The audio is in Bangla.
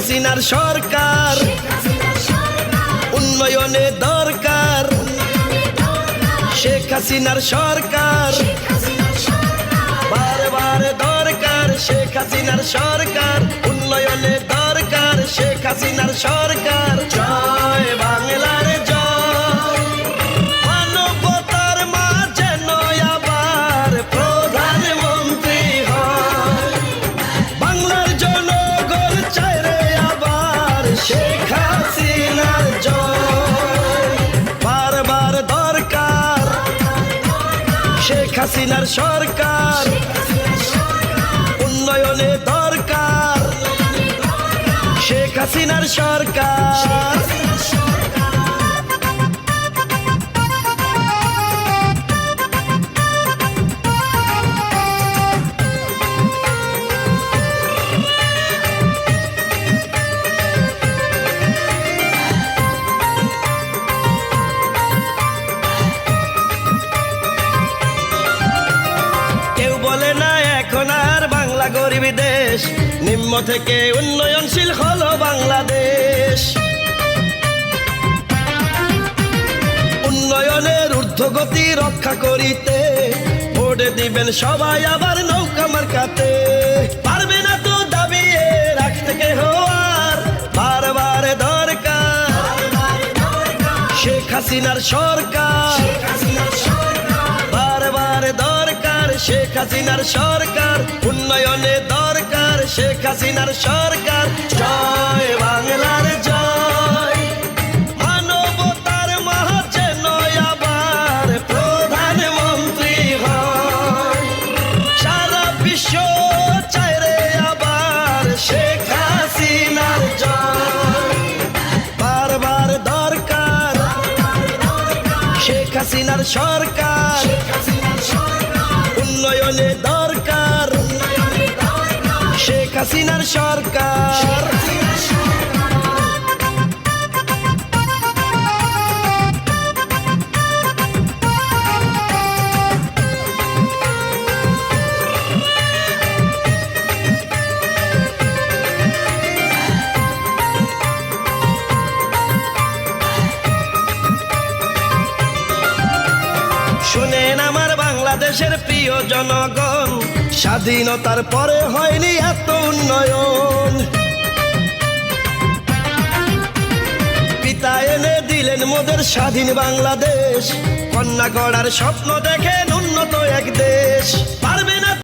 হাসিনার সরকার উন্নয়নে দরকার, শেখ হাসিনার সরকার বারবার দরকার, শেখ হাসিনার সরকার উন্নয়নে দরকার, শেখ হাসিনার সরকার। জয় বাংলার জয়, মানবতার মাঝে নয় আবার প্রধানমন্ত্রী হয়, বাংলার জনগণ চায় রে আবার শেখ হাসিনার জয়। বারবার দরকার শেখ হাসিনার সরকার উন্নয়নে দরকার, শেখ হাসিনার সরকার। বলে না এখন আর বাংলা গরিব দেশ, নিম্ন থেকে উন্নয়নশীল হলো বাংলাদেশ। উন্নয়নের ঊর্ধ্বগতি রক্ষা করিতে ভোট দিবেন সবাই আবার নৌকা মার্কাতে। পারবে না তো দাবিয়ে রাখতে কেহ আর, বারবার দরকার শেখ হাসিনার সরকার, বারবার দরকার শেখ হাসিনার সরকার উন্নয়নে দরকার, শেখ হাসিনার সরকার। জয় বাংলার জয়, মানবতার মাঝে নয় আবার প্রধানমন্ত্রী হয়, সারা বিশ্ব চায় রে আবার শেখ হাসিনার জয়। বারবার দরকার শেখ হাসিনার সরকার উন্নয়নে দরকার, শেখ হাসিনার সরকার। শুনেন আমার বাংলাদেশের প্রিয় জনগণ, স্বাধীনতার পরে হয়নি এত উন্নয়ন। পিতা এনে দিলেন মোদের স্বাধীন বাংলাদেশ, কন্যা গড়ার স্বপ্ন দেখেন উন্নত এক দেশ। পারবে না